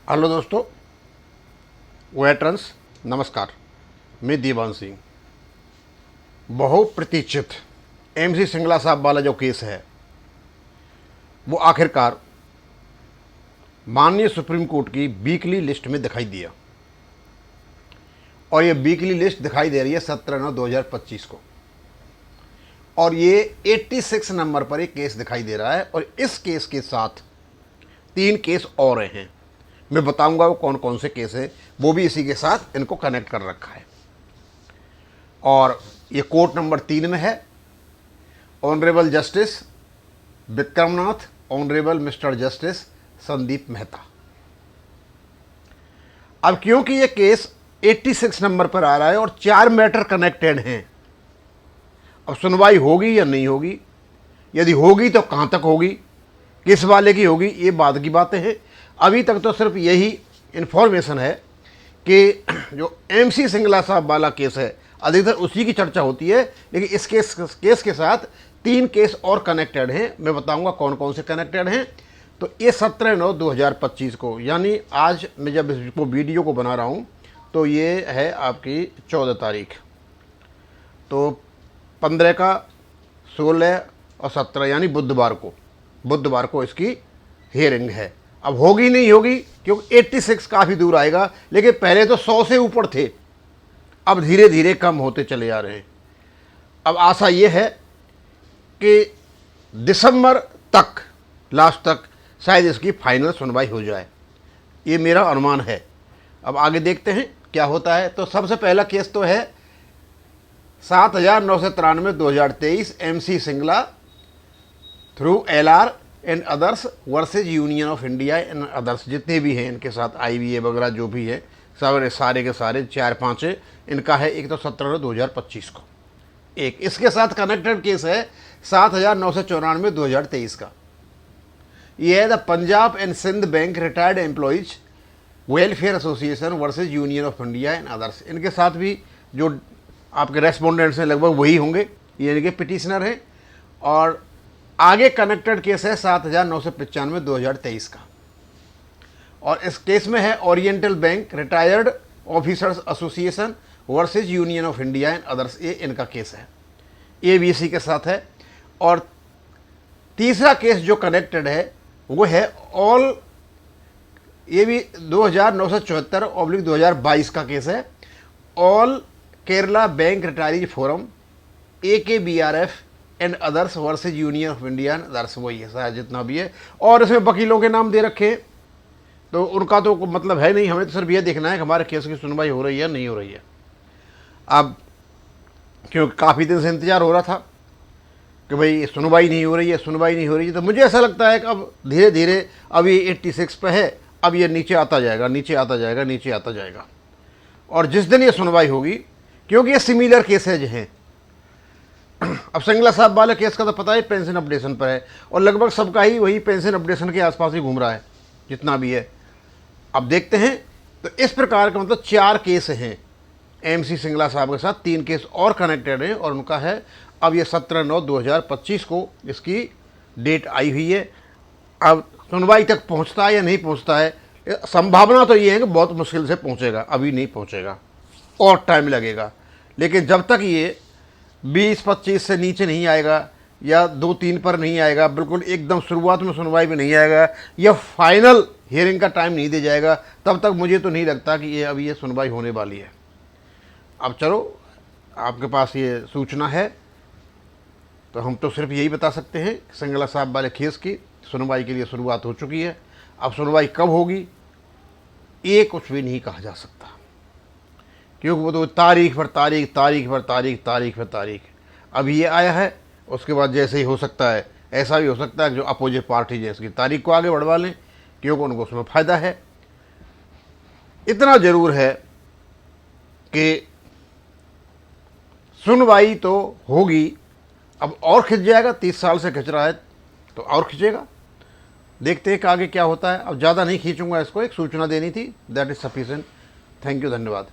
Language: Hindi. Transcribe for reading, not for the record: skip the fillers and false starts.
हेलो दोस्तों, वेटरन्स नमस्कार। मैं दीवान सिंह। बहुप्रतीक्षित एमसी सिंगला साहब वाला जो केस है वो आखिरकार माननीय सुप्रीम कोर्ट की वीकली लिस्ट में दिखाई दिया और ये वीकली लिस्ट दिखाई दे रही है 17/9/2025 को। और ये 86 नंबर पर एक केस दिखाई दे रहा है और इस केस के साथ 3 केस और हैं। मैं बताऊंगा वो कौन कौन से केस हैं, वो भी इसी के साथ इनको कनेक्ट कर रखा है। और ये कोर्ट नंबर 3 में है। Honourable justice Vikram Nath, honourable mister justice Sandeep Mehta. अब क्योंकि ये केस 86 नंबर पर आ रहा है और 4 मैटर कनेक्टेड हैं, अब सुनवाई होगी या नहीं होगी, यदि होगी तो कहाँ तक होगी, किस वाले की होगी, ये बाद की बातें हैं। अभी तक तो सिर्फ यही इन्फॉर्मेशन है कि जो एमसी सिंगला साहब वाला केस है अधिकतर उसी की चर्चा होती है, लेकिन इस केस के साथ 3 केस और कनेक्टेड हैं। मैं बताऊंगा कौन कौन से कनेक्टेड हैं। तो ये 17/9/2025 को, यानी आज मैं जब इसको वीडियो को बना रहा हूँ तो ये है आपकी 14 तारीख। तो 15 का, 16 और 17 यानी बुधवार को इसकी हियरिंग है। अब होगी नहीं होगी क्योंकि 86 काफ़ी दूर आएगा, लेकिन पहले तो 100 से ऊपर थे, अब धीरे धीरे कम होते चले जा रहे हैं। अब आशा ये है कि दिसंबर तक, लास्ट तक शायद इसकी फाइनल सुनवाई हो जाए, ये मेरा अनुमान है। अब आगे देखते हैं क्या होता है। तो सबसे पहला केस तो है 7993/2023 MC Singla through LR and others versus union of India and others, जितने भी हैं इनके साथ आईवीए वगैरह जो भी है सारे के सारे 4-5 इनका है। एक तो 17/9/2025 को, एक इसके साथ कनेक्टेड केस है 7994/2023 का। ये है the Punjab and Sind bank retired employees welfare association versus union of India and others. इनके साथ भी जो आपके रेस्पोंडेंट्स हैं लगभग वही होंगे, ये इनके पिटिशनर हैं। और आगे कनेक्टेड केस है 7995/2023 का, और इस केस में है oriental bank retired officers association versus union of India and others, ये इनका केस है, ये भी इसी के साथ है। और तीसरा केस जो कनेक्टेड है वो है ऑल, ये भी 2974/2022 का केस है, all Kerala bank retirees forum AKBRF and others versus union of India and others, वही है सारा जितना भी है। और इसमें वकीलों के नाम दे रखे हैं, तो उनका तो मतलब है नहीं, हमें तो सिर्फ ये देखना है कि हमारे केस की सुनवाई हो रही है नहीं हो रही है। अब क्योंकि काफ़ी दिन से इंतज़ार हो रहा था कि भाई सुनवाई नहीं हो रही है, तो मुझे ऐसा लगता है कि अब धीरे धीरे, अब ये 86 पे है, अब ये नीचे आता जाएगा। और जिस दिन ये सुनवाई होगी, क्योंकि ये सिमिलर केसेज हैं। अब सिंगला साहब वाले केस का तो पता है पेंशन अपडेशन पर है, और लगभग सबका ही वही पेंशन अपडेशन के आसपास ही घूम रहा है जितना भी है। अब देखते हैं। तो इस प्रकार का मतलब 4 केस हैं एमसी सिंगला साहब के साथ, 3 केस और कनेक्टेड हैं, और उनका है अब ये 17/9/2025 को इसकी डेट आई हुई है। अब सुनवाई तक पहुंचता है या नहीं पहुंचता है, संभावना तो ये है कि बहुत मुश्किल से पहुंचेगा, अभी नहीं पहुंचेगा और टाइम लगेगा। लेकिन जब तक ये 20-25 से नीचे नहीं आएगा या 2-3 पर नहीं आएगा, बिल्कुल एकदम शुरुआत में सुनवाई में नहीं आएगा या फाइनल हियरिंग का टाइम नहीं दे जाएगा, तब तक मुझे तो नहीं लगता कि ये अभी ये सुनवाई होने वाली है। अब चलो, आपके पास ये सूचना है, तो हम तो सिर्फ यही बता सकते हैं कि सिंगला साहब वाले केस की सुनवाई के लिए शुरुआत हो चुकी है। अब सुनवाई कब होगी ये कुछ भी नहीं कहा जा सकता, क्योंकि वो तो तारीख पर तारीख अभी ये आया है। उसके बाद जैसे ही हो सकता है, ऐसा भी हो सकता है कि जो अपोजिट पार्टी है इसकी तारीख को आगे बढ़वा लें, क्योंकि उनको उसमें फ़ायदा है। इतना ज़रूर है कि सुनवाई तो होगी। अब और खिंच जाएगा, 30 साल से खिंच रहा है तो और खिंचेगा। देखते हैं कि आगे क्या होता है। अब ज़्यादा नहीं खींचूंगा इसको, एक सूचना देनी थी, that is sufficient. Thank you, धन्यवाद।